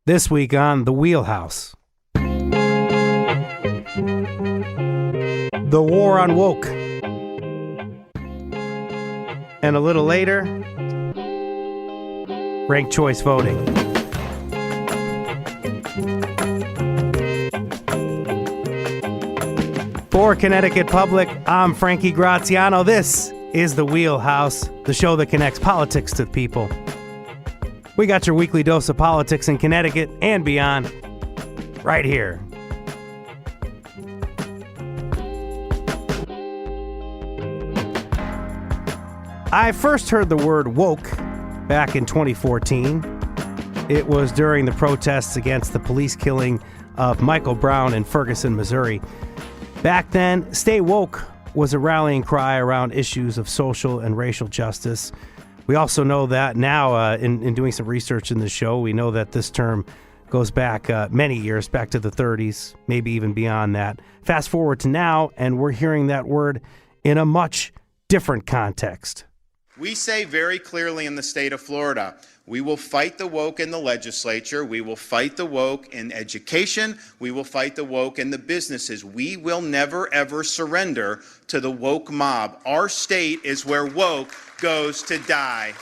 This week on The Wheelhouse. The war on woke. And a little later, ranked choice voting. For Connecticut Public, I'm Frankie Graziano. This is The Wheelhouse, the show that connects politics to the people. We got your weekly dose of politics in Connecticut and beyond, right here. I first heard the word woke back in 2014. It was during the protests against the police killing of Michael Brown in Ferguson, Missouri. Back then, stay woke was a rallying cry around issues of social and racial justice. We also know that now, in doing some research in the show, we know that this term goes back many years, back to the 30s, maybe even beyond that. Fast forward to now, and we're hearing that word in a much different context. We say very clearly in the state of Florida, we will fight the woke in the legislature. We will fight the woke in education. We will fight the woke in the businesses. We will never, ever surrender to the woke mob. Our state is where woke goes to die.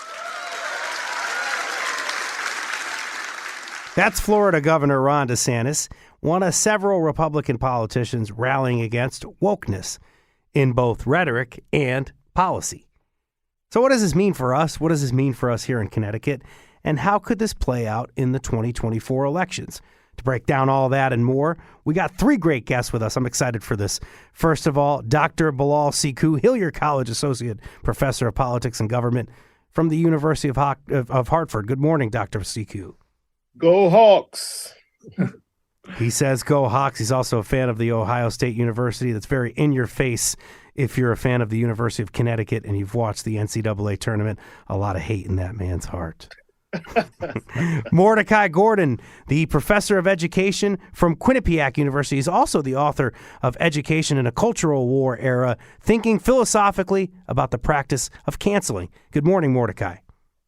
That's Florida Governor Ron DeSantis, one of several Republican politicians rallying against wokeness in both rhetoric and policy. So what does this mean for us? What does this mean for us here in Connecticut? And how could this play out in the 2024 elections? To break down all that and more, we got three great guests with us. I'm excited for this. First of all, Dr. Bilal Sekou, Hilliard College Associate Professor of Politics and Government from the University of Hartford. Good morning, Dr. Sekou. Go Hawks. He says go Hawks. He's also a fan of the Ohio State University. That's very in your face if you're a fan of the University of Connecticut and you've watched the NCAA tournament. A lot of hate in that man's heart. Mordecai Gordon, the professor of education from Quinnipiac University, is also the author of Education in a Cultural War Era, Thinking Philosophically About the Practice of Canceling. Good morning, Mordecai.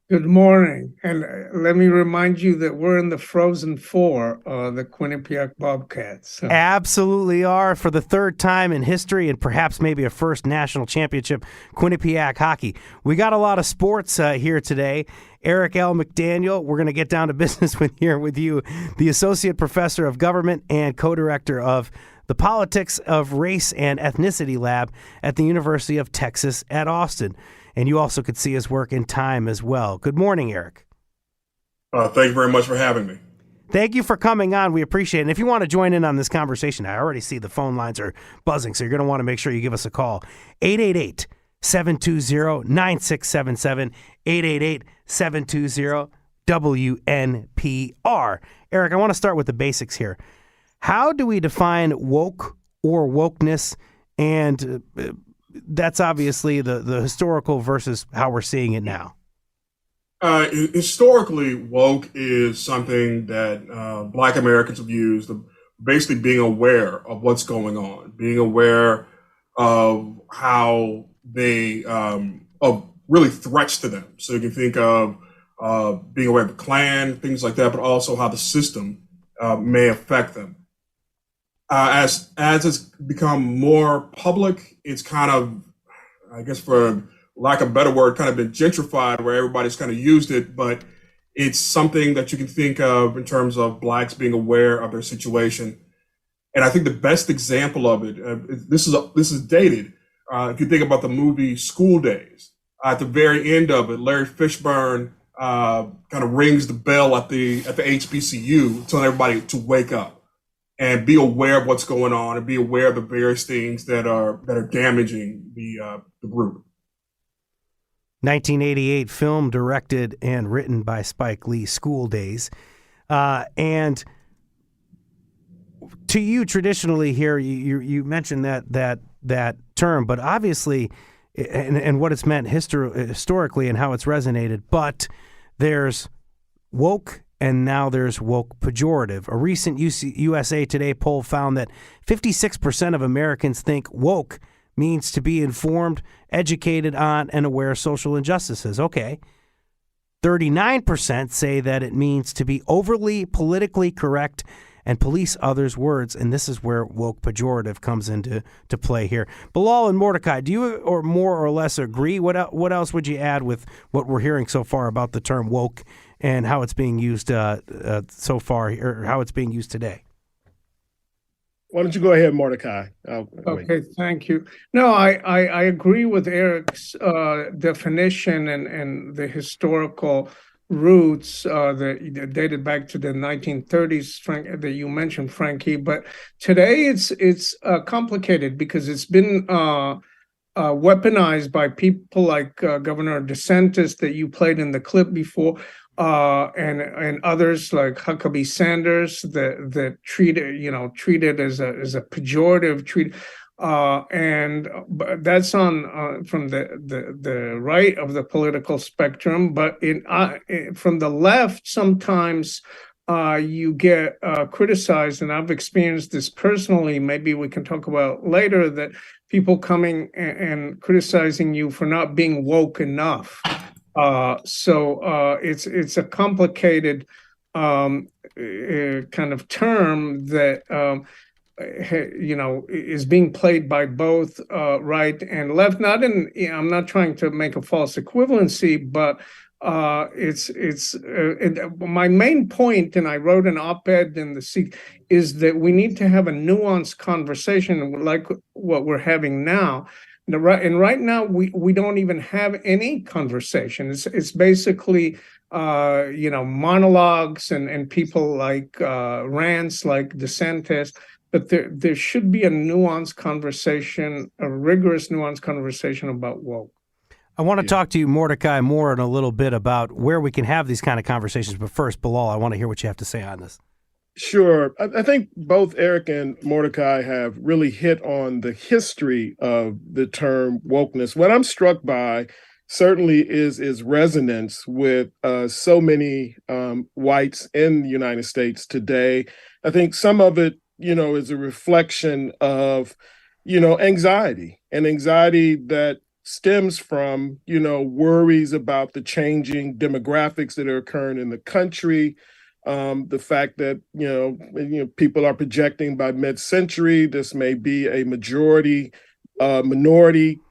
Good morning. And let me remind you that we're in the Frozen Four, the Quinnipiac Bobcats. So. Absolutely are, for the third time in history and perhaps maybe a first national championship, Quinnipiac hockey. We got a lot of sports here today. Eric L. McDaniel, we're going to get down to business with you, the Associate Professor of Government and Co-Director of the Politics of Race and Ethnicity Lab at the University of Texas at Austin. And you also could see his work in Time as well. Good morning, Eric. Thank you very much for having me. Thank you for coming on. We appreciate it. And if you want to join in on this conversation, I already see the phone lines are buzzing, so you're going to want to make sure you give us a call. 888-720-9677, 888-720-WNPR. Eric, I want to start with the basics here. How do we define woke or wokeness? And that's obviously the historical versus how we're seeing it now. Historically, woke is something that Black Americans have used, basically being aware of what's going on, being aware of how they, of really threats to them. So you can think of being aware of the Klan, things like that, but also how the system may affect them. As it's become more public, it's kind of, I guess for lack of a better word, kind of been gentrified where everybody's kind of used it, but it's something that you can think of in terms of Blacks being aware of their situation. And I think the best example of it, this is dated. If you think about the movie School Days, at the very end of it, Larry Fishburne kind of rings the bell at the HBCU, telling everybody to wake up and be aware of what's going on and be aware of the various things that are damaging the group. 1988 film directed and written by Spike Lee, School Days. And to you, traditionally here, you mentioned that term, but obviously, and what it's meant historically and how it's resonated, but there's woke and now there's woke pejorative. A recent USA Today poll found that 56% of Americans think woke means to be informed, educated on, and aware of social injustices. Okay. 39% say that it means to be overly politically correct and police others' words, and this is where woke pejorative comes into play here. Bilal and Mordecai, do you or more or less agree? What else would you add with what we're hearing so far about the term woke and how it's being used so far, or how it's being used today? Why don't you go ahead, Mordecai? Okay, thank you. No, I agree with Eric's definition and the historical roots that dated back to the 1930s, Frank, that you mentioned, Frankie. But today it's complicated because it's been weaponized by people like Governor DeSantis that you played in the clip before, and others like Huckabee Sanders that treat it as a pejorative. And that's on from the right of the political spectrum, but from the left sometimes you get criticized, and I've experienced this personally. Maybe we can talk about later, that people coming and criticizing you for not being woke enough. So it's a complicated kind of term that is being played by both right and left. I'm not trying to make a false equivalency, but my main point, and I wrote an op-ed in the Seek, is that we need to have a nuanced conversation like what we're having now. And right now we don't even have any conversation. It's basically monologues and people like rants like DeSantis. But there should be a nuanced conversation, a rigorous nuanced conversation about woke. I want to talk to you, Mordecai, more in a little bit about where we can have these kind of conversations. But first, Bilal, I want to hear what you have to say on this. Sure. I think both Eric and Mordecai have really hit on the history of the term wokeness. What I'm struck by certainly is resonance with so many whites in the United States today. I think some of it, is a reflection of, anxiety that stems from, worries about the changing demographics that are occurring in the country. The fact that, people are projecting by mid-century, this may be a minority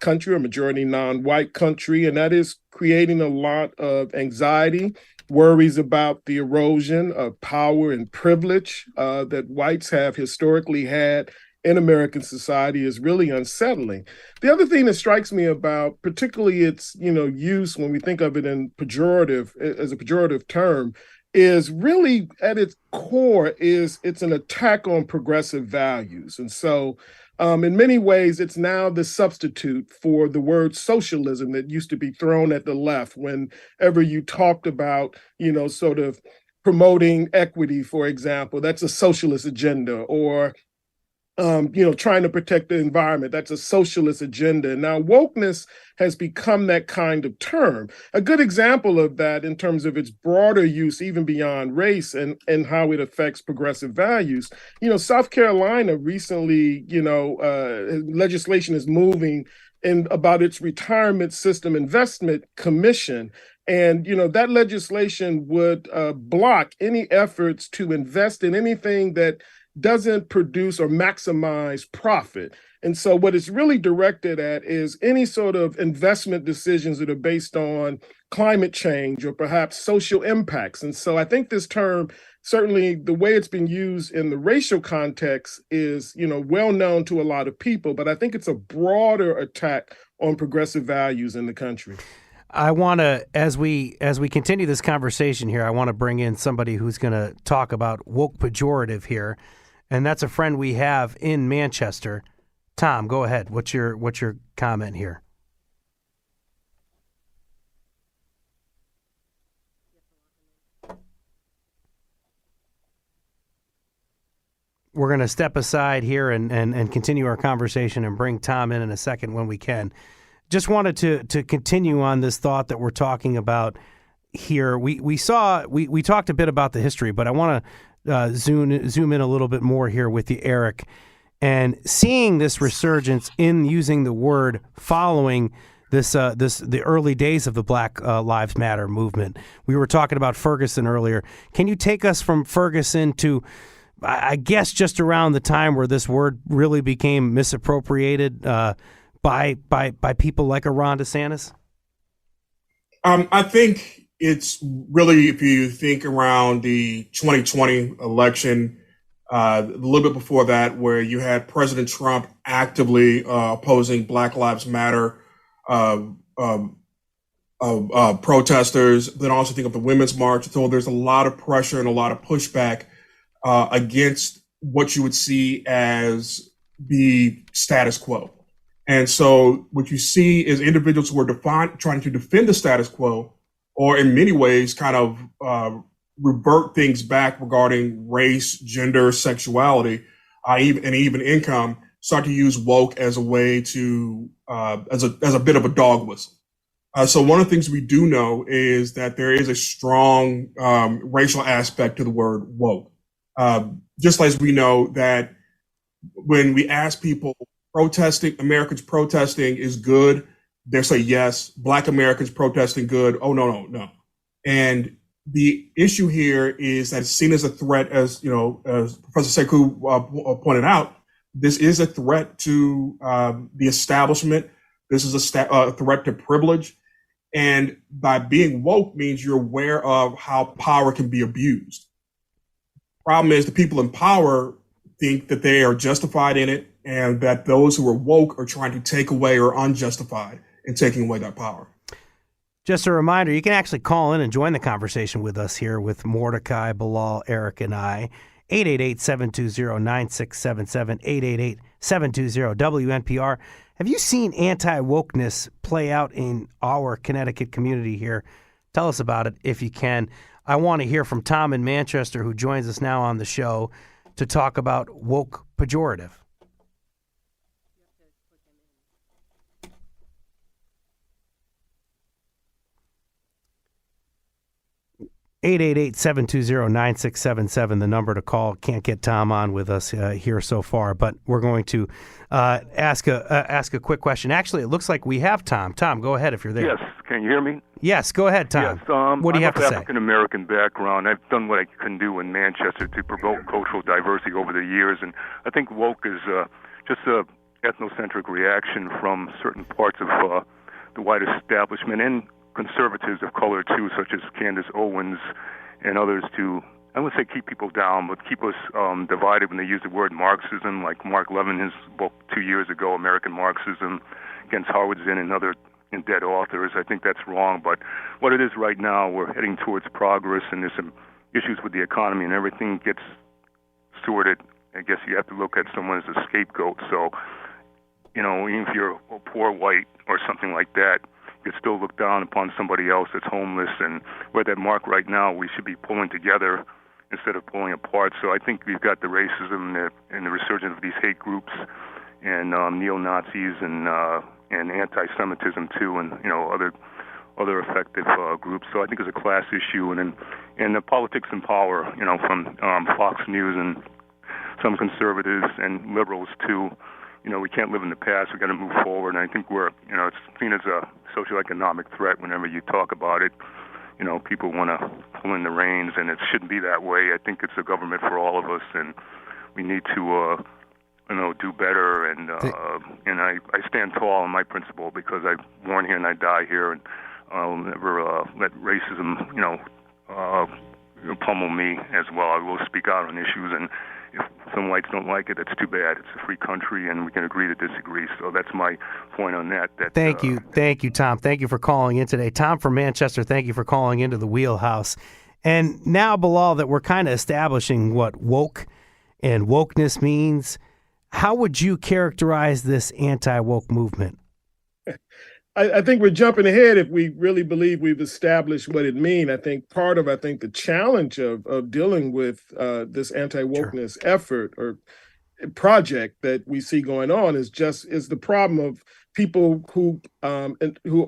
country or majority non-white country, and that is creating a lot of anxiety, worries about the erosion of power and privilege that whites have historically had in American society is really unsettling. The other thing that strikes me about, particularly its, use when we think of it in as a pejorative term, is really at its core it's an attack on progressive values. And so in many ways, it's now the substitute for the word socialism that used to be thrown at the left whenever you talked about, sort of promoting equity, for example. That's a socialist agenda, or trying to protect the environment. That's a socialist agenda. Now, wokeness has become that kind of term. A good example of that in terms of its broader use, even beyond race and how it affects progressive values. South Carolina recently, legislation is moving about its retirement system investment commission. And, that legislation would block any efforts to invest in anything that doesn't produce or maximize profit. And so what it's really directed at is any sort of investment decisions that are based on climate change or perhaps social impacts. And so I think this term, certainly the way it's been used in the racial context is, well known to a lot of people, but I think it's a broader attack on progressive values in the country. I want to, as we continue this conversation here, I want to bring in somebody who's going to talk about woke pejorative here. And that's a friend we have in Manchester. Tom, go ahead. What's your comment here? We're going to step aside here and continue our conversation and bring Tom in a second when we can. Just wanted to continue on this thought that we're talking about here. We talked a bit about the history, but I want to zoom in a little bit more here with you, Eric, and seeing this resurgence in using the word following the early days of the Black Lives Matter movement. We were talking about Ferguson earlier. Can you take us from Ferguson to, I guess, just around the time where this word really became misappropriated by people like a Ron DeSantis? I think it's really, if you think around the 2020 election, a little bit before that, where you had President Trump actively opposing Black Lives Matter protesters. Then also think of the Women's March. So there's a lot of pressure and a lot of pushback against what you would see as the status quo. And so what you see is individuals who are trying to defend the status quo, or in many ways kind of revert things back regarding race, gender, sexuality, and even income, start to use woke as a way to, as a bit of a dog whistle. So one of the things we do know is that there is a strong racial aspect to the word woke. Just as we know that when we ask people, Americans protesting is good, they say yes. Black Americans protesting good. Oh, no. And the issue here is that it's seen as a threat, as Professor Sekou pointed out. This is a threat to the establishment. This is a threat to privilege. And by being woke means you're aware of how power can be abused. Problem is the people in power think that they are justified in it, and that those who are woke are trying to take away or unjustified in taking away that power. Just a reminder, you can actually call in and join the conversation with us here with Mordecai, Bilal, Eric, and I. 888-720-9677, 888-720-WNPR. Have you seen anti-wokeness play out in our Connecticut community here? Tell us about it if you can. I want to hear from Tom in Manchester, who joins us now on the show to talk about woke pejorative. 888-720-9677, the number to call. Can't get Tom on with us here so far, but we're going to ask a quick question. Actually, it looks like we have Tom. Tom, go ahead if you're there. Yes. Can you hear me? Yes, go ahead, Tom. Yes. What do you have to say? I have African-American background. I've done what I can do in Manchester to promote cultural diversity over the years, and I think woke is just a ethnocentric reaction from certain parts of the white establishment and conservatives of color too, such as Candace Owens and others, to, I wouldn't say keep people down, but keep us divided when they use the word Marxism, like Mark Levin, his book 2 years ago, American Marxism, against Howard Zinn and other dead authors. I think that's wrong, but what it is right now, we're heading towards progress, and there's some issues with the economy, and everything gets sorted. I guess you have to look at someone as a scapegoat. So, even if you're a poor white or something like that, you could still look down upon somebody else that's homeless, and we're at that mark right now. We should be pulling together instead of pulling apart. So I think we've got the racism and the resurgence of these hate groups and neo-Nazis and anti-Semitism too, and other effective groups. So I think it's a class issue, and the politics and power, from Fox News and some conservatives and liberals too. We can't live in the past. We've got to move forward. And I think it's seen as a socioeconomic threat whenever you talk about it. People want to pull in the reins, and it shouldn't be that way. I think it's a government for all of us, and we need to, do better. And I stand tall on my principle, because I was born here and I die here, and I'll never let racism, pummel me as well. I will speak out on issues, and if some whites don't like it, that's too bad. It's a free country, and we can agree to disagree. So that's my point on that. Thank you, Tom. Thank you for calling in today. Tom from Manchester, thank you for calling into the Wheelhouse. And now, Bilal, that we're kind of establishing what woke and wokeness means, how would you characterize this anti-woke movement? I think we're jumping ahead if we really believe we've established what it means. I think the challenge of dealing with this anti-wokeness effort or project that we see going on is the problem of people who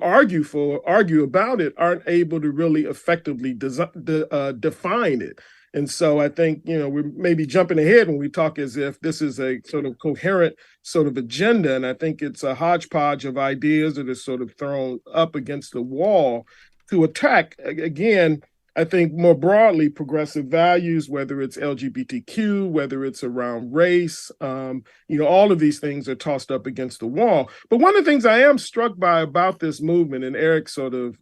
argue about it aren't able to really effectively define it. And so I think, we may be jumping ahead when we talk as if this is a sort of coherent sort of agenda. And I think it's a hodgepodge of ideas that are sort of thrown up against the wall to attack, again, I think more broadly, progressive values, whether it's LGBTQ, whether it's around race, all of these things are tossed up against the wall. But one of the things I am struck by about this movement, and Eric sort of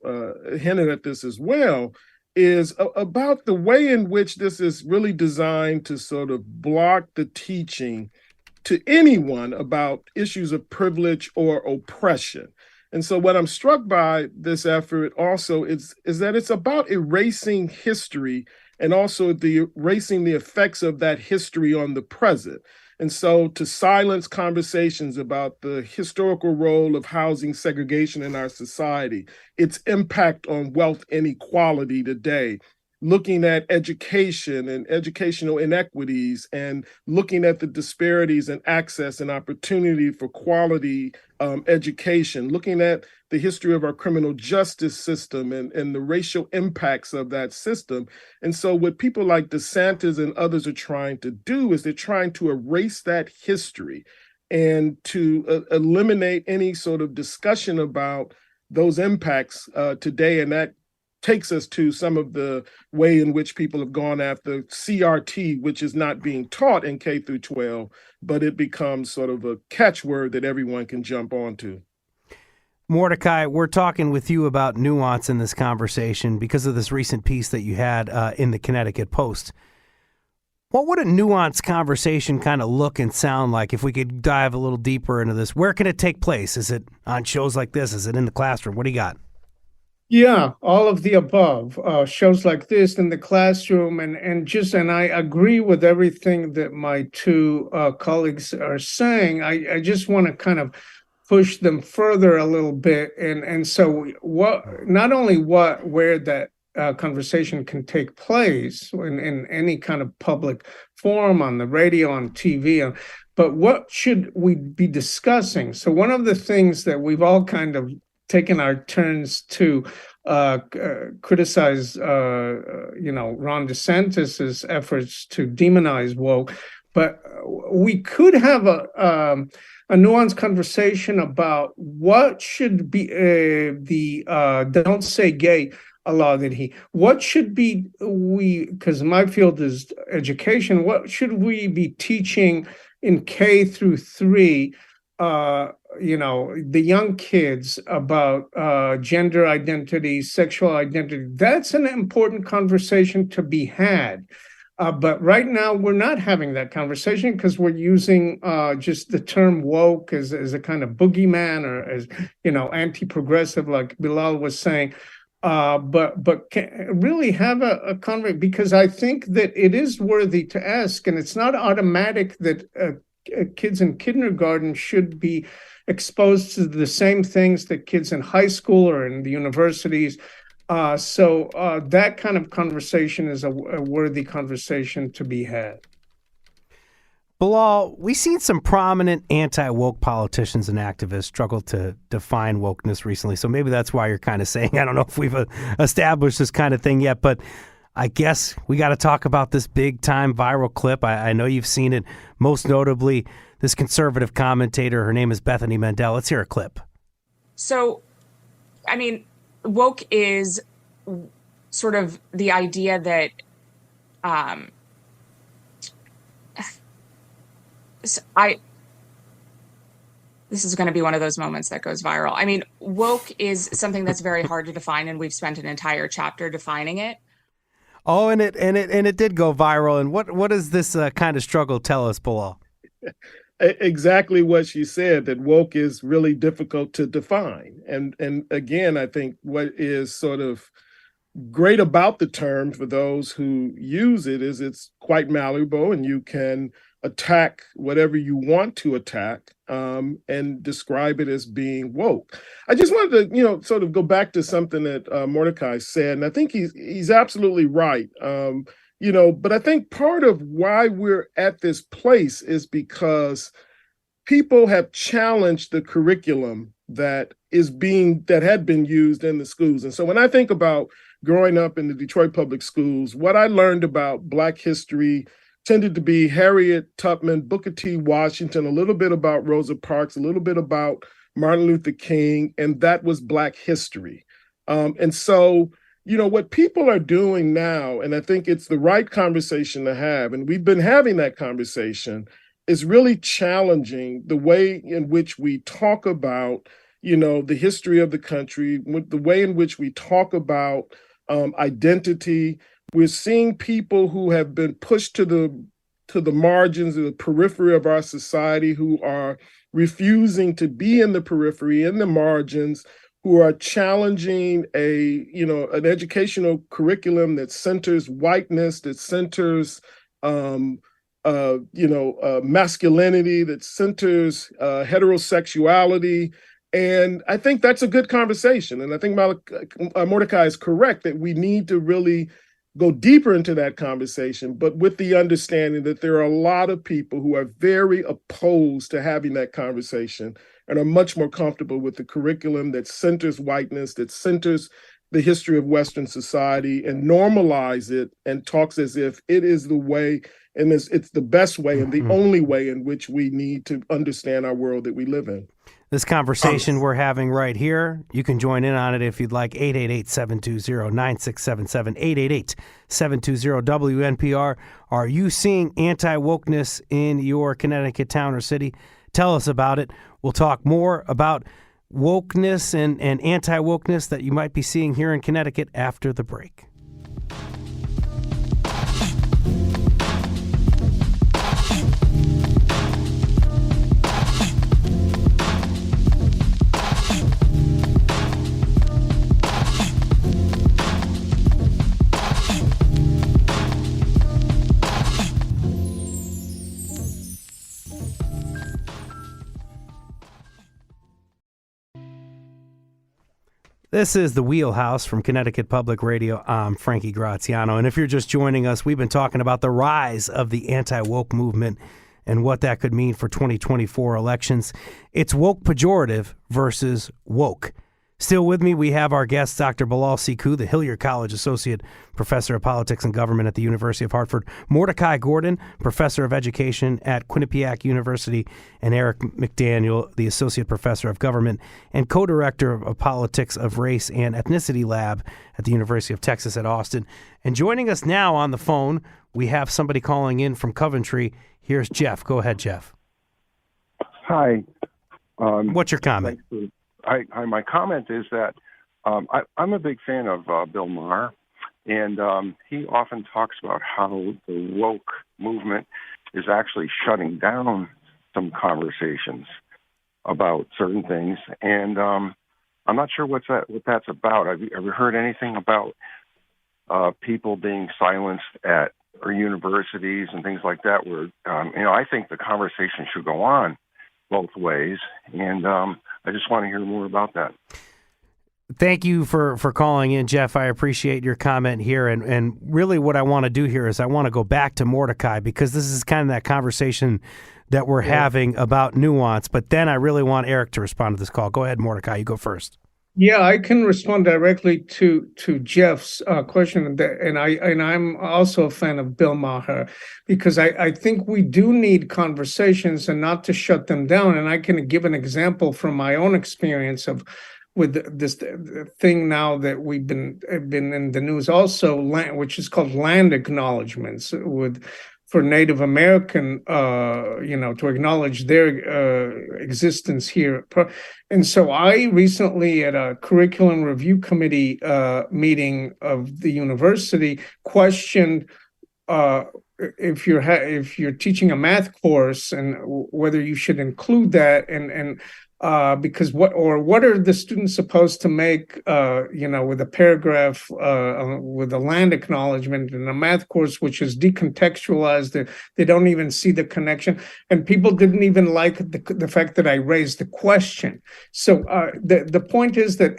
hinted at this as well, is about the way in which this is really designed to sort of block the teaching to anyone about issues of privilege or oppression. And so what I'm struck by this effort also is that it's about erasing history and also erasing the effects of that history on the present. And so to silence conversations about the historical role of housing segregation in our society, its impact on wealth inequality today, looking at education and educational inequities, and looking at the disparities in access and opportunity for quality education, looking at the history of our criminal justice system and the racial impacts of that system. And so what people like DeSantis and others are trying to do is they're trying to erase that history and to eliminate any sort of discussion about those impacts today. And that takes us to some of the way in which people have gone after CRT, which is not being taught in K through 12, but it becomes sort of a catchword that everyone can jump onto. Mordecai, we're talking with you about nuance in this conversation because of this recent piece that you had in the Connecticut Post. What would a nuanced conversation kind of look and sound like if we could dive a little deeper into this? Where can it take place? Is it on shows like this? Is it in the classroom? What do you got? Yeah, all of the above. Shows like this in the classroom, and I agree with everything that my two colleagues are saying. I just want to kind of push them further a little bit, and so where that conversation can take place in any kind of public forum, on the radio, on TV, but what should we be discussing? So one of the things that we've all kind of taken our turns to criticize, Ron DeSantis's efforts to demonize woke, but we could have a nuanced conversation about what should be the "Don't Say Gay" law what should be because my field is education. What should we be teaching in K through 3? The young kids about gender identity, sexual identity. That's an important conversation to be had. But right now, we're not having that conversation because we're using just the term woke as a kind of boogeyman or as, anti-progressive, like Bilal was saying. But can really have a conversation, because I think that it is worthy to ask, and it's not automatic that kids in kindergarten should be exposed to the same things that kids in high school or in the universities. So that kind of conversation is a worthy conversation to be had. Bilal, we've seen some prominent anti-woke politicians and activists struggle to define wokeness recently. So maybe that's why you're kind of saying, I don't know if we've established this kind of thing yet, but I guess we got to talk about this big time viral clip. I know you've seen it, most notably this conservative commentator. Her name is Bethany Mandel. Let's hear a clip. So, woke is sort of the idea that this is going to be one of those moments that goes viral. Woke is something that's very hard to define, and we've spent an entire chapter defining it. Oh, and it did go viral. And what does this kind of struggle tell us, Bilal? Exactly what she said, that woke is really difficult to define. And again, I think what is sort of great about the term for those who use it is it's quite malleable, and you can attack whatever you want to attack and describe it as being woke. I just wanted to, sort of go back to something that Mordecai said, and I think he's absolutely right. But I think part of why we're at this place is because people have challenged the curriculum that had been used in the schools. And so when I think about growing up in the Detroit public schools, what I learned about Black history tended to be Harriet Tubman, Booker T. Washington, a little bit about Rosa Parks, a little bit about Martin Luther King, and that was Black history. And so, what people are doing now, and I think it's the right conversation to have, and we've been having that conversation, is really challenging the way in which we talk about, the history of the country, the way in which we talk about identity. We're seeing people who have been pushed to the margins, the periphery of our society, who are refusing to be in the periphery, in the margins, who are challenging an educational curriculum that centers whiteness, that centers masculinity, that centers heterosexuality. And I think that's a good conversation. And I think Mordecai is correct that we need to really go deeper into that conversation, but with the understanding that there are a lot of people who are very opposed to having that conversation and are much more comfortable with the curriculum that centers whiteness, that centers the history of Western society and normalize it and talks as if it is the way and it's the best way and the only way in which we need to understand our world that we live in. This conversation we're having right here, you can join in on it if you'd like. 888-720-9677, 888-720-WNPR. Are you seeing anti-wokeness in your Connecticut town or city? Tell us about it. We'll talk more about wokeness and anti-wokeness that you might be seeing here in Connecticut after the break. This is The Wheelhouse from Connecticut Public Radio. I'm Frankie Graziano. And if you're just joining us, we've been talking about the rise of the anti-woke movement and what that could mean for 2024 elections. It's woke pejorative versus woke. Still with me, we have our guest, Dr. Bilal Sekou, the Hilliard College Associate Professor of Politics and Government at the University of Hartford, Mordecai Gordon, Professor of Education at Quinnipiac University, and Eric McDaniel, the Associate Professor of Government and Co-Director of Politics of Race and Ethnicity Lab at the University of Texas at Austin. And joining us now on the phone, we have somebody calling in from Coventry. Here's Jeff. Go ahead, Jeff. Hi. What's your comment? Hi, my comment is that I'm a big fan of Bill Maher, and he often talks about how the woke movement is actually shutting down some conversations about certain things, and I'm not sure what that's about. Have you heard anything about people being silenced at or universities and things like that? Where I think the conversation should go on both ways, and I just want to hear more about that. Thank you for calling in, Jeff. I appreciate your comment here. And really what I want to do here is I want to go back to Mordecai, because this is kind of that conversation that we're having about nuance. But then I really want Eric to respond to this call. Go ahead, Mordecai. You go first. Yeah, I can respond directly to Jeff's question, and I'm also a fan of Bill Maher, because I think we do need conversations and not to shut them down. And I can give an example from my own experience with this thing now that we've been in the news also, which is called land acknowledgements for Native American, to acknowledge their existence here. And so I recently, at a curriculum review committee meeting of the university, questioned if you're teaching a math course and whether you should include that, and because what are the students supposed to make, with a paragraph with a land acknowledgement in a math course, which is decontextualized. They don't even see the connection, and people didn't even like the fact that I raised the question. So the point is that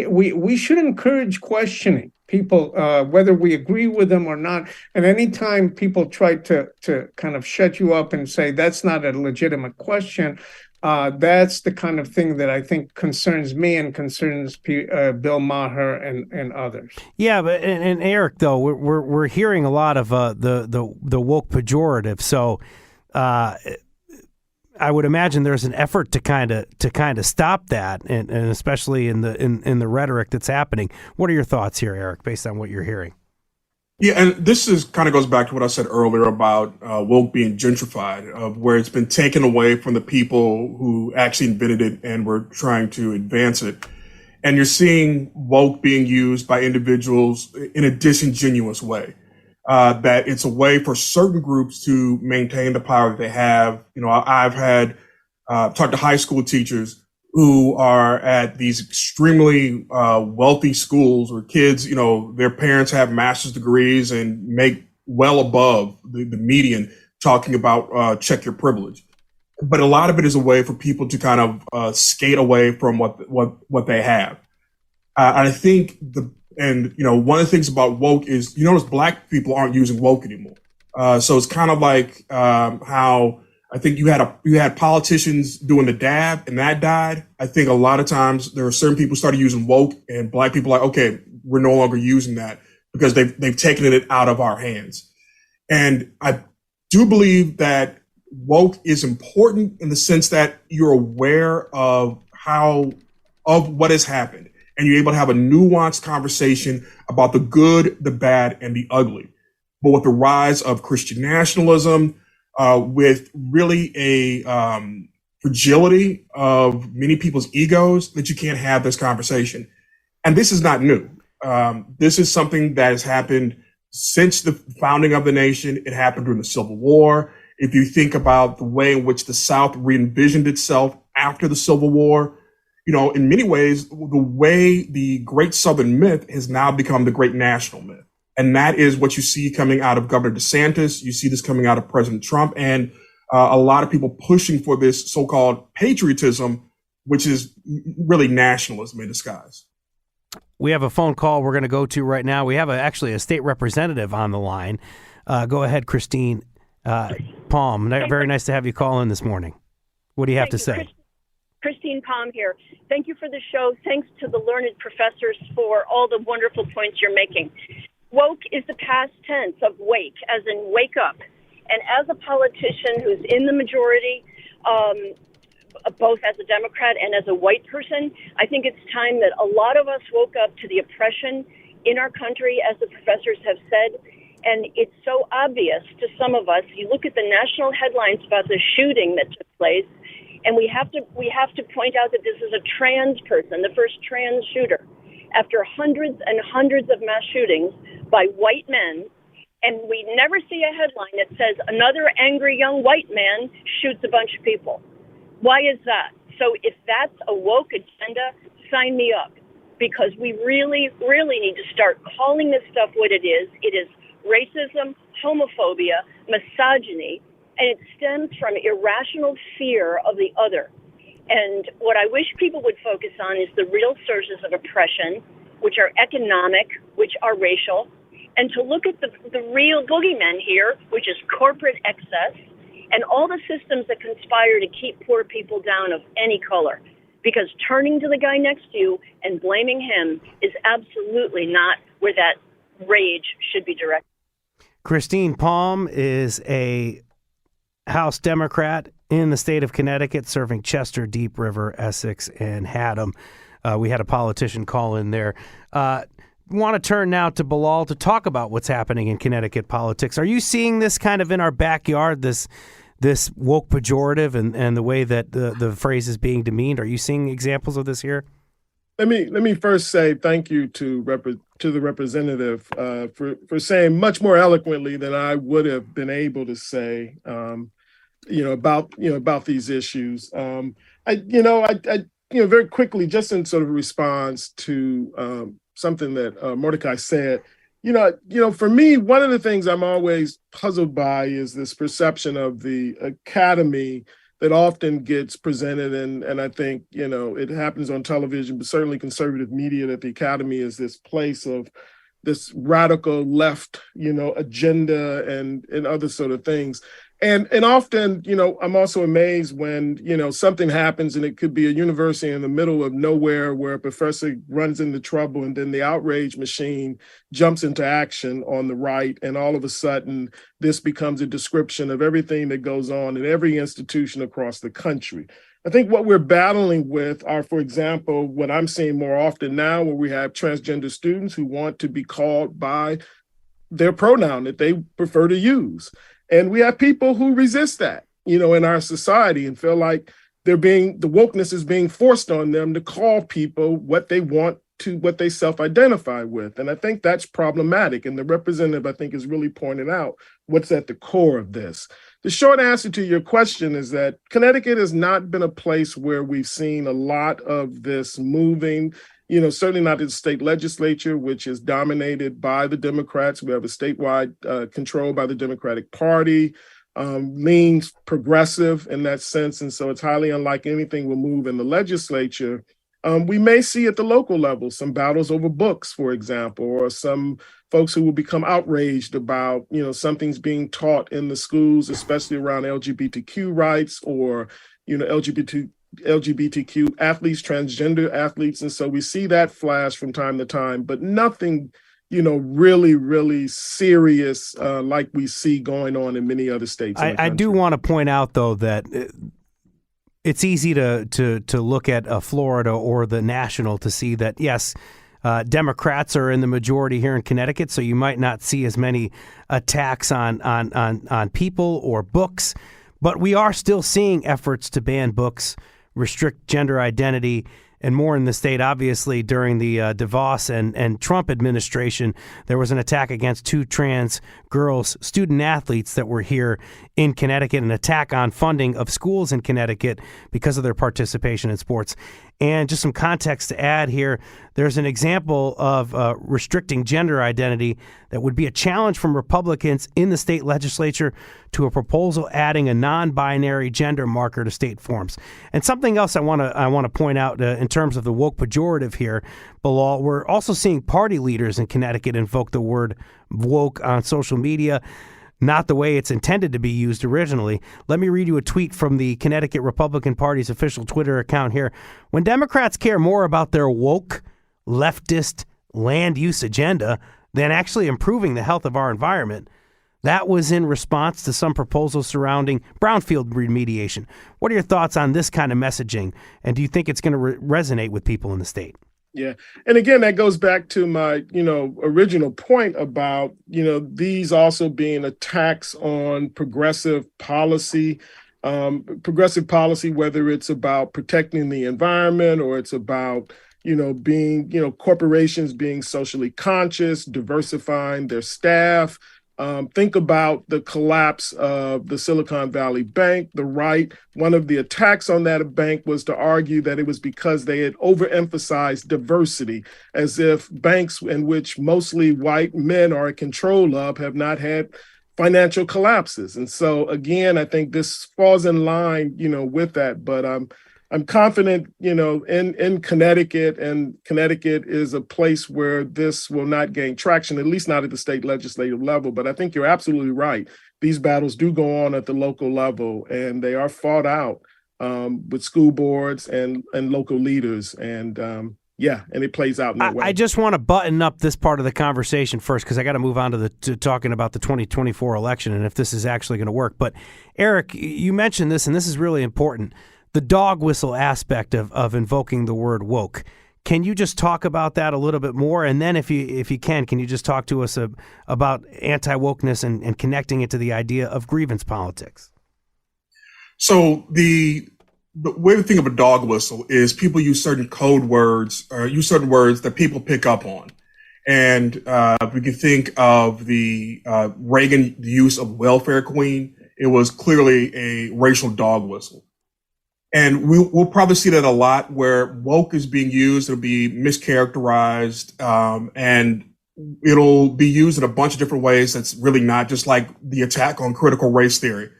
we should encourage questioning people, whether we agree with them or not. And anytime people try to kind of shut you up and say that's not a legitimate question, That's the kind of thing that I think concerns me and concerns Bill Maher and others. Yeah, but and Eric, though, we're hearing a lot of the woke pejorative. So I would imagine there's an effort to kind of stop that, and especially in the rhetoric that's happening. What are your thoughts here, Eric, based on what you're hearing? Yeah, and this is kind of goes back to what I said earlier about woke being gentrified, of where it's been taken away from the people who actually invented it and were trying to advance it. And you're seeing woke being used by individuals in a disingenuous way. That it's a way for certain groups to maintain the power that they have. You know, I've had talked to high school teachers who are at these extremely wealthy schools where kids, you know, their parents have master's degrees and make well above the median, talking about check your privilege. But a lot of it is a way for people to kind of skate away from what they have. And I think you know, one of the things about woke is, you notice Black people aren't using woke anymore. So it's kind of like how I think you had politicians doing the dab and that died. I think a lot of times there are certain people started using woke and Black people are like, okay, we're no longer using that because they've taken it out of our hands. And I do believe that woke is important in the sense that you're aware of what has happened and you're able to have a nuanced conversation about the good, the bad, and the ugly. But with the rise of Christian nationalism, with really a fragility of many people's egos, that you can't have this conversation. And this is not new. This is something that has happened since the founding of the nation. It happened during the Civil War. If you think about the way in which the South re-envisioned itself after the Civil War, you know, in many ways, the way the great Southern myth has now become the great national myth. And that is what you see coming out of Governor DeSantis. You see this coming out of President Trump and a lot of people pushing for this so-called patriotism, which is really nationalism in disguise. We have a phone call we're going to go to right now. We have actually a state representative on the line. Go ahead, Christine Palm. Very nice to have you call in this morning. What do you have to say? Christine Palm here. Thank you for the show. Thanks to the learned professors for all the wonderful points you're making. Woke is the past tense of wake, as in wake up. And as a politician who's in the majority, both as a Democrat and as a white person, I think it's time that a lot of us woke up to the oppression in our country, as the professors have said. And it's so obvious to some of us. You look at the national headlines about the shooting that took place, and we have to point out that this is a trans person, the first trans shooter, after hundreds and hundreds of mass shootings by white men, and we never see a headline that says another angry young white man shoots a bunch of people. Why is that? So if that's a woke agenda, sign me up, because we really, really need to start calling this stuff what it is. It is racism, homophobia, misogyny, and it stems from irrational fear of the other. And what I wish people would focus on is the real sources of oppression, which are economic, which are racial, and to look at the real boogeymen here, which is corporate excess, and all the systems that conspire to keep poor people down of any color. Because turning to the guy next to you and blaming him is absolutely not where that rage should be directed. Christine Palm is a House Democrat in the state of Connecticut, serving Chester, Deep River, Essex, and Haddam. We had a politician call in there. Want to turn now to Bilal to talk about what's happening in Connecticut politics. Are you seeing this kind of in our backyard, this woke pejorative and the way that the phrase is being demeaned? Are you seeing examples of this here? Let me first say thank you to the representative for saying much more eloquently than I would have been able to say, about these issues. I very quickly, just in sort of response to something that Mordecai said, for me, one of the things I'm always puzzled by is this perception of the academy that often gets presented, and I think, it happens on television, but certainly conservative media, that the academy is this place of this radical left, agenda and other sort of things. And often, I'm also amazed when, something happens and it could be a university in the middle of nowhere where a professor runs into trouble and then the outrage machine jumps into action on the right. And all of a sudden, this becomes a description of everything that goes on in every institution across the country. I think what we're battling with are, for example, what I'm seeing more often now, where we have transgender students who want to be called by their pronoun that they prefer to use. And we have people who resist that, in our society and feel like the wokeness is being forced on them to call people what they want to, what they self-identify with. And I think that's problematic. And the representative, I think, is really pointing out what's at the core of this. The short answer to your question is that Connecticut has not been a place where we've seen a lot of this moving. Certainly not in the state legislature, which is dominated by the Democrats. We have a statewide control by the Democratic Party, leans progressive in that sense. And so it's highly unlikely anything will move in the legislature. We may see at the local level some battles over books, for example, or some folks who will become outraged about, something's being taught in the schools, especially around LGBTQ rights or, LGBTQ athletes, transgender athletes. And so we see that flash from time to time, but nothing, really, really serious like we see going on in many other states. I do want to point out, though, that it's easy to look at Florida or the national to see that, yes, Democrats are in the majority here in Connecticut, so you might not see as many attacks on people or books, but we are still seeing efforts to ban books, restrict gender identity, and more in the state. Obviously, during the DeVos and Trump administration, there was an attack against 2 trans girls, student athletes that were here in Connecticut, an attack on funding of schools in Connecticut because of their participation in sports. And just some context to add here, there's an example of restricting gender identity that would be a challenge from Republicans in the state legislature to a proposal adding a non-binary gender marker to state forms. And something else I want to point out in terms of the woke pejorative here, Bilal, we're also seeing party leaders in Connecticut invoke the word woke on social media, not the way it's intended to be used originally. Let me read you a tweet from the Connecticut Republican Party's official Twitter account here. When Democrats care more about their woke, leftist land use agenda than actually improving the health of our environment, that was in response to some proposals surrounding brownfield remediation. What are your thoughts on this kind of messaging? And do you think it's going to resonate with people in the state? Yeah. And again, that goes back to my, original point about, these also being attacks on progressive policy, whether it's about protecting the environment or it's about, being, corporations being socially conscious, diversifying their staff. Think about the collapse of the Silicon Valley Bank. The right, one of the attacks on that bank was to argue that it was because they had overemphasized diversity, as if banks in which mostly white men are in control of have not had financial collapses. And so, again, I think this falls in line, with that. But I'm confident, in Connecticut, and Connecticut is a place where this will not gain traction, at least not at the state legislative level. But I think you're absolutely right. These battles do go on at the local level, and they are fought out with school boards and local leaders. And and it plays out in that way. I just want to button up this part of the conversation first, because I got to move on to talking about the 2024 election and if this is actually going to work. But Eric, you mentioned this, and this is really important. The dog whistle aspect of invoking the word woke. Can you just talk about that a little bit more? And then if you can you just talk to us about anti-wokeness and connecting it to the idea of grievance politics? So the way to think of a dog whistle is people use certain code words or use certain words that people pick up on. And we can think of the Reagan use of welfare queen. It was clearly a racial dog whistle. And we'll probably see that a lot where woke is being used. It'll be mischaracterized, and it'll be used in a bunch of different ways. That's really not just like the attack on critical race theory,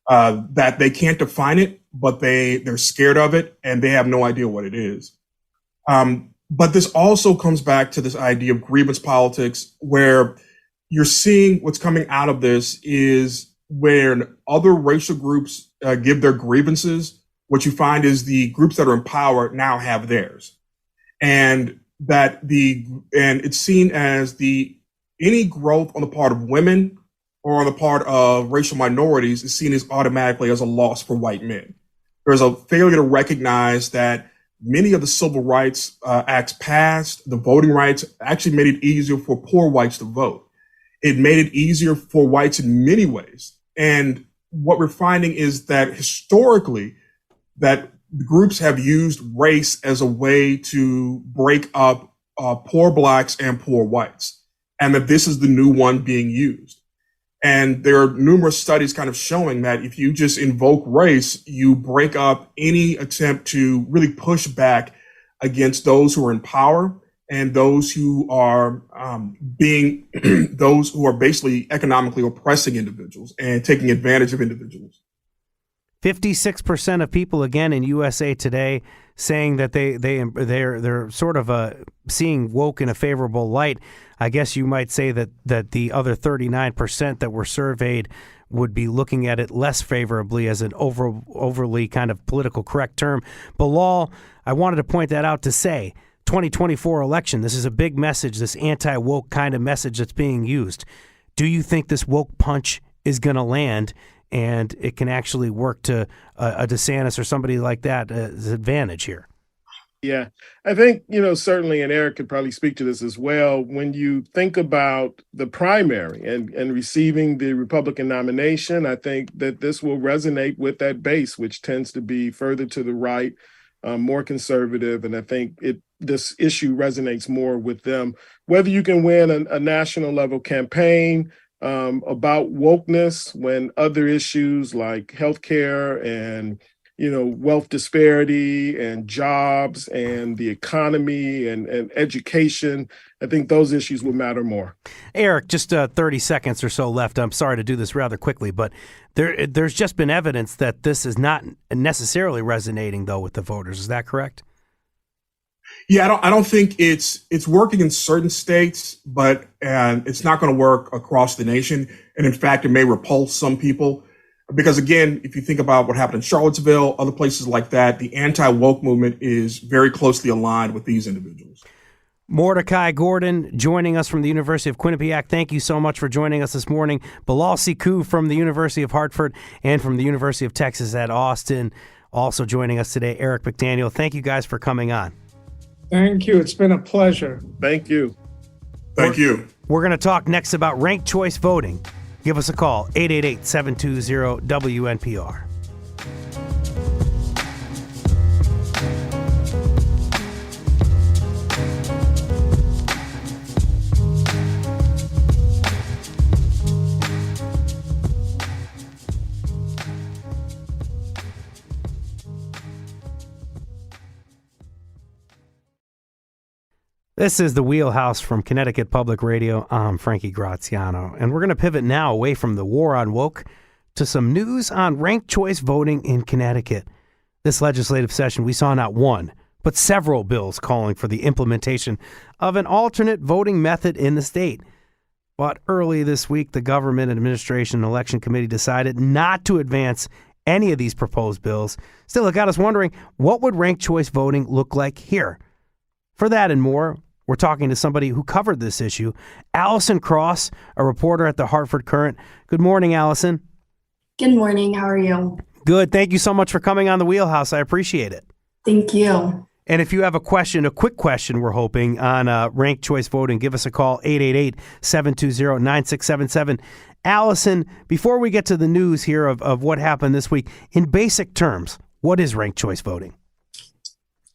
that they can't define it, but they're scared of it and they have no idea what it is. But this also comes back to this idea of grievance politics, where you're seeing what's coming out of this is when other racial groups give their grievances, what you find is the groups that are in power now have theirs. And it's seen as any growth on the part of women or on the part of racial minorities is seen as automatically as a loss for white men. There's a failure to recognize that many of the civil rights acts passed, the voting rights actually made it easier for poor whites to vote. It made it easier for whites in many ways. And what we're finding is that historically, that groups have used race as a way to break up poor blacks and poor whites, and that this is the new one being used. And there are numerous studies kind of showing that if you just invoke race, you break up any attempt to really push back against those who are in power and those who are those who are basically economically oppressing individuals and taking advantage of individuals. 56% of people, again, in USA Today saying that they're sort of seeing woke in a favorable light. I guess you might say that the other 39% that were surveyed would be looking at it less favorably as an overly kind of political correct term. Bilal, I wanted to point that out to say 2024 election, this is a big message, this anti-woke kind of message that's being used. Do you think this woke punch is going to land and it can actually work to a DeSantis or somebody like that as advantage here? Yeah, I think, certainly, and Eric could probably speak to this as well, when you think about the primary and receiving the Republican nomination, I think that this will resonate with that base, which tends to be further to the right, more conservative. And I think this issue resonates more with them. Whether you can win a national level campaign about wokeness when other issues like healthcare and wealth disparity and jobs and the economy and education, I think those issues will matter more. Eric, just 30 seconds or so left. I'm sorry to do this rather quickly, but there's just been evidence that this is not necessarily resonating, though, with the voters. Is that correct? Yeah, I don't think it's working in certain states, but it's not going to work across the nation. And in fact, it may repulse some people. Because again, if you think about what happened in Charlottesville, other places like that, the anti-woke movement is very closely aligned with these individuals. Mordecai Gordon joining us from the University of Quinnipiac. Thank you so much for joining us this morning. Bilal Siku from the University of Hartford and from the University of Texas at Austin also joining us today. Eric McDaniel, thank you guys for coming on. Thank you. It's been a pleasure. Thank you. Thank you. We're going to talk next about ranked choice voting. Give us a call, 888-720-WNPR. This is the Wheelhouse from Connecticut Public Radio. I'm Frankie Graziano, and we're going to pivot now away from the war on woke to some news on ranked choice voting in Connecticut. This legislative session, we saw not one, but several bills calling for the implementation of an alternate voting method in the state. But early this week, the Government Administration and Election Committee decided not to advance any of these proposed bills. Still, it got us wondering, what would ranked choice voting look like here? For that and more, we're talking to somebody who covered this issue, Allison Cross, a reporter at the Hartford Courant. Good morning, Allison. Good morning. How are you? Good. Thank you so much for coming on the Wheelhouse. I appreciate it. Thank you. And if you have a question, a quick question, we're hoping, on ranked choice voting, give us a call, 888-720-9677. Allison, before we get to the news here of what happened this week, in basic terms, what is ranked choice voting?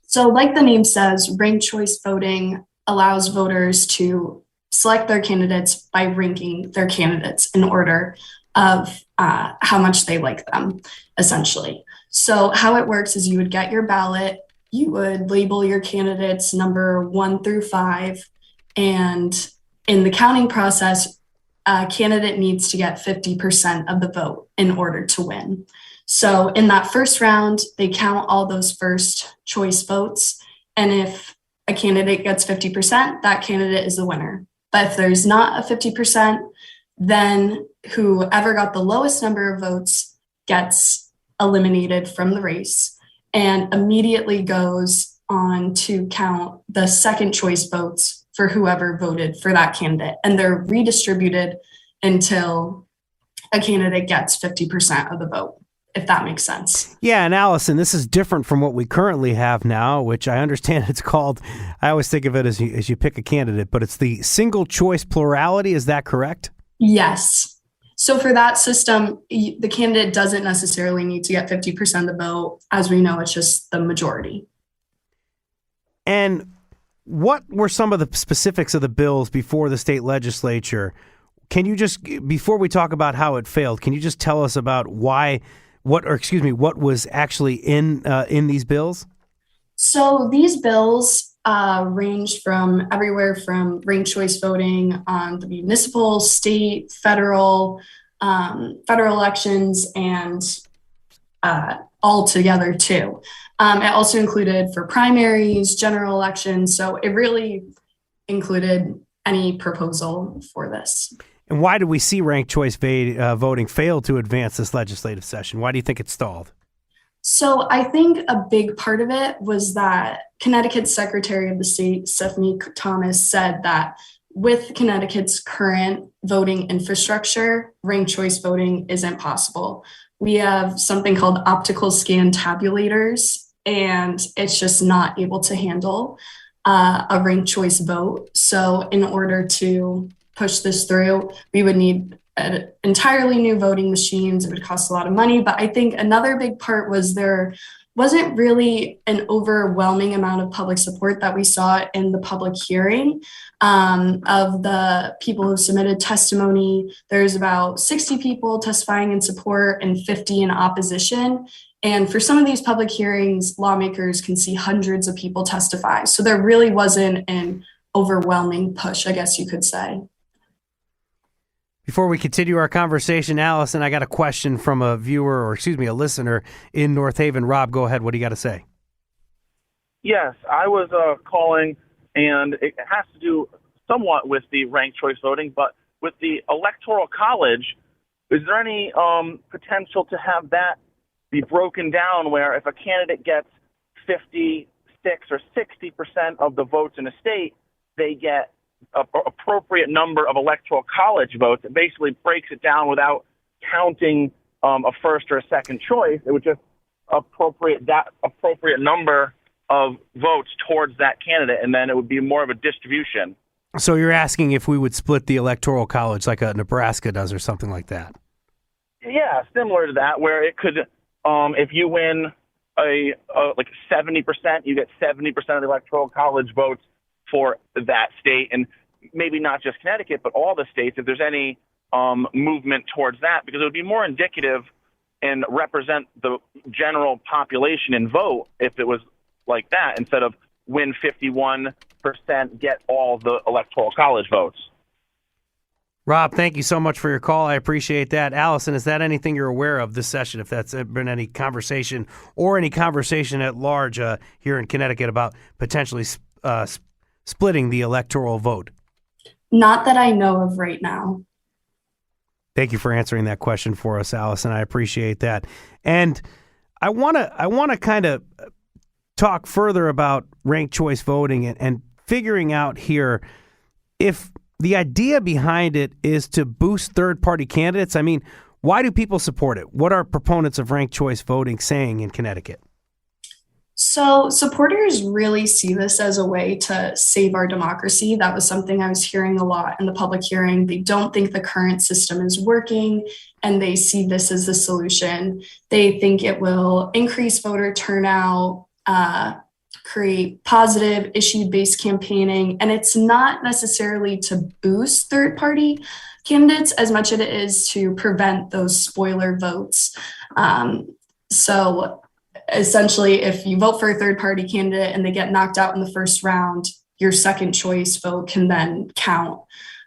So like the name says, ranked choice voting allows voters to select their candidates by ranking their candidates in order of how much they like them, essentially. So how it works is you would get your ballot, you would label your candidates number 1 through 5, and in the counting process, a candidate needs to get 50% of the vote in order to win. So in that first round, they count all those first choice votes. And if a candidate gets 50%, that candidate is the winner. But if there's not a 50%, then whoever got the lowest number of votes gets eliminated from the race and immediately goes on to count the second choice votes for whoever voted for that candidate. And they're redistributed until a candidate gets 50% of the vote, if that makes sense. Yeah, and Allison, this is different from what we currently have now, which I understand it's called, I always think of it as you pick a candidate, but it's the single choice plurality. Is that correct? Yes. So for that system, the candidate doesn't necessarily need to get 50% of the vote. As we know, it's just the majority. And what were some of the specifics of the bills before the state legislature? Can you just, before we talk about how it failed, can you just tell us about what was actually in these bills? So these bills ranged from everywhere from ranked choice voting on the municipal, state, federal elections, and all together too. It also included for primaries, general elections. So it really included any proposal for this. And why did we see ranked choice voting fail to advance this legislative session? Why do you think it stalled? So I think a big part of it was that Connecticut's Secretary of the State, Stephanie Thomas, said that with Connecticut's current voting infrastructure, ranked choice voting isn't possible. We have something called optical scan tabulators, and it's just not able to handle a ranked choice vote. So in order to push this through, we would need entirely new voting machines. It would cost a lot of money. But I think another big part was there wasn't really an overwhelming amount of public support that we saw in the public hearing of the people who submitted testimony. There's about 60 people testifying in support and 50 in opposition. And for some of these public hearings, lawmakers can see hundreds of people testify. So there really wasn't an overwhelming push, I guess you could say. Before we continue our conversation, Allison, I got a question from a listener in North Haven. Rob, go ahead. What do you got to say? Yes, I was calling, and it has to do somewhat with the ranked choice voting, but with the Electoral College, is there any potential to have that be broken down where if a candidate gets 56 or 60% of the votes in a state, they get an appropriate number of Electoral College votes? It basically breaks it down without counting a first or a second choice. It would just appropriate that appropriate number of votes towards that candidate, and then it would be more of a distribution. So you're asking if we would split the Electoral College like a Nebraska does or something like that? Yeah, similar to that, where it could, if you win like 70%, you get 70% of the Electoral College votes for that state, and maybe not just Connecticut, but all the states, if there's any movement towards that, because it would be more indicative and represent the general population and vote if it was like that, instead of win 51%, get all the Electoral College votes. Rob, thank you so much for your call. I appreciate that. Allison, is that anything you're aware of this session, if that's been any conversation or any conversation at large here in Connecticut about potentially splitting the electoral vote? Not that I know of right now. Thank you for answering that question for us, Allison. I appreciate that. And I want to kind of talk further about ranked choice voting and figuring out here if the idea behind it is to boost third-party candidates. I mean, why do people support it? What are proponents of ranked choice voting saying in Connecticut? So supporters really see this as a way to save our democracy. That was something I was hearing a lot in the public hearing. They don't think the current system is working, and they see this as the solution. They think it will increase voter turnout, create positive issue-based campaigning, and it's not necessarily to boost third-party candidates as much as it is to prevent those spoiler votes. So essentially, if you vote for a third-party candidate and they get knocked out in the first round, your second choice vote can then count.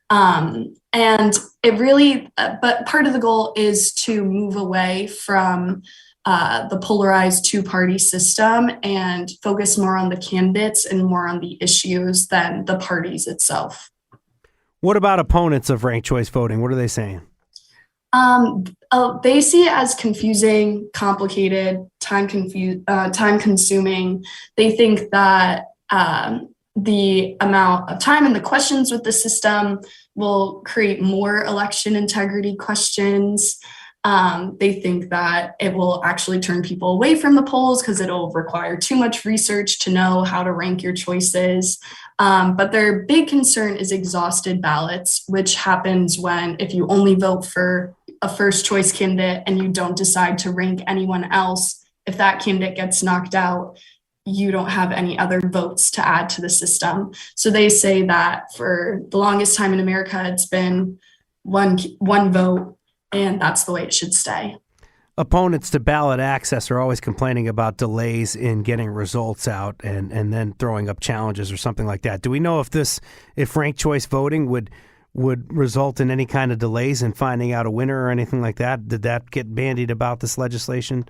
And it really, but part of the goal is to move away from the polarized two-party system and focus more on the candidates and more on the issues than the parties itself. What about opponents of ranked choice voting? What are they saying? They see it as confusing, complicated, time-consuming. They think that the amount of time and the questions with the system will create more election integrity questions. They think that it will actually turn people away from the polls because it'll require too much research to know how to rank your choices. But their big concern is exhausted ballots, which happens if you only vote for a first choice candidate and you don't decide to rank anyone else. If that candidate gets knocked out, you don't have any other votes to add to the system. So they say that for the longest time in America, it's been one vote, and that's the way it should stay. Opponents to ballot access are always complaining about delays in getting results out and then throwing up challenges or something like that. Do we know if ranked choice voting would result in any kind of delays in finding out a winner or anything like that? Did that get bandied about this legislature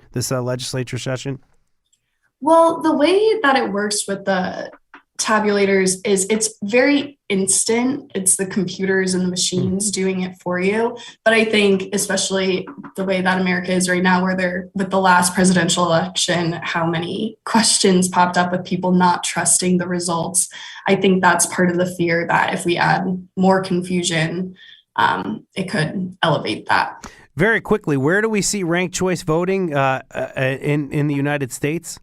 session? Well, the way that it works with the tabulators is it's very instant. It's the computers and the machines doing it for you. But I think especially the way that America is right now, where with the last presidential election, how many questions popped up with people not trusting the results. I think that's part of the fear that if we add more confusion, it could elevate that. Very quickly, where do we see ranked choice voting in the United States?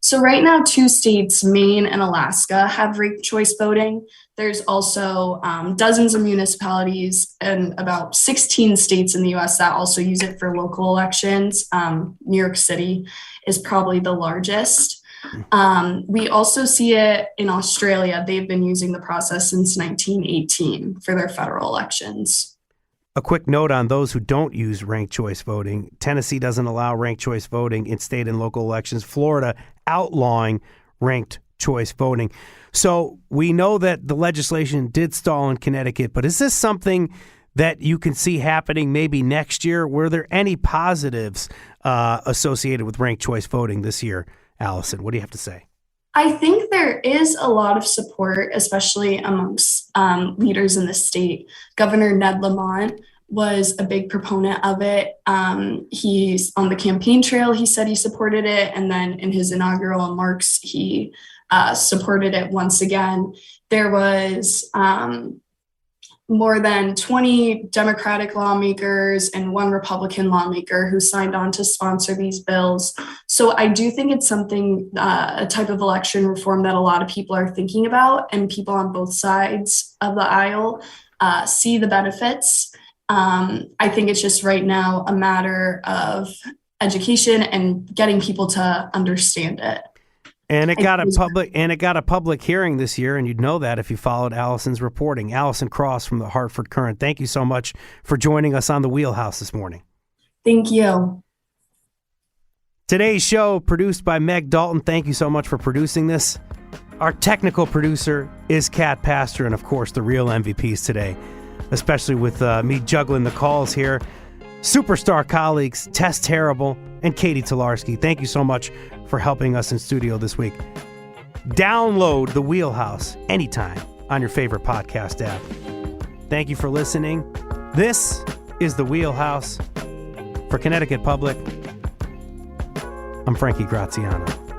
So right now, 2 states, Maine and Alaska, have ranked choice voting. There's also dozens of municipalities and about 16 states in the U.S. that also use it for local elections. New York City is probably the largest. We also see it in Australia. They've been using the process since 1918 for their federal elections. A quick note on those who don't use ranked choice voting. Tennessee doesn't allow ranked choice voting in state and local elections. Florida outlawing ranked choice voting. So we know that the legislation did stall in Connecticut, but is this something that you can see happening maybe next year? Were there any positives associated with ranked choice voting this year? Allison, what do you have to say? I think there is a lot of support, especially amongst leaders in the state. Governor Ned Lamont was a big proponent of it. He's on the campaign trail. He said he supported it. And then in his inaugural remarks, he supported it once again. There was more than 20 Democratic lawmakers and 1 Republican lawmaker who signed on to sponsor these bills. So I do think it's something, a type of election reform that a lot of people are thinking about, and people on both sides of the aisle see the benefits. I think it's just right now a matter of education and getting people to understand it. And it got a public hearing this year, and you'd know that if you followed Allison's reporting. Allison Cross from the Hartford Courant, thank you so much for joining us on the Wheelhouse this morning. Thank you. Today's show produced by Meg Dalton. Thank you so much for producing this. Our technical producer is Kat Pastor, and of course the real MVPs today, especially with me juggling the calls here. Superstar colleagues Tess Terrible and Katie Tolarski. Thank you so much for helping us in studio this week. Download the Wheelhouse anytime on your favorite podcast app. Thank you for listening. This is the Wheelhouse for Connecticut Public. I'm Frankie Graziano.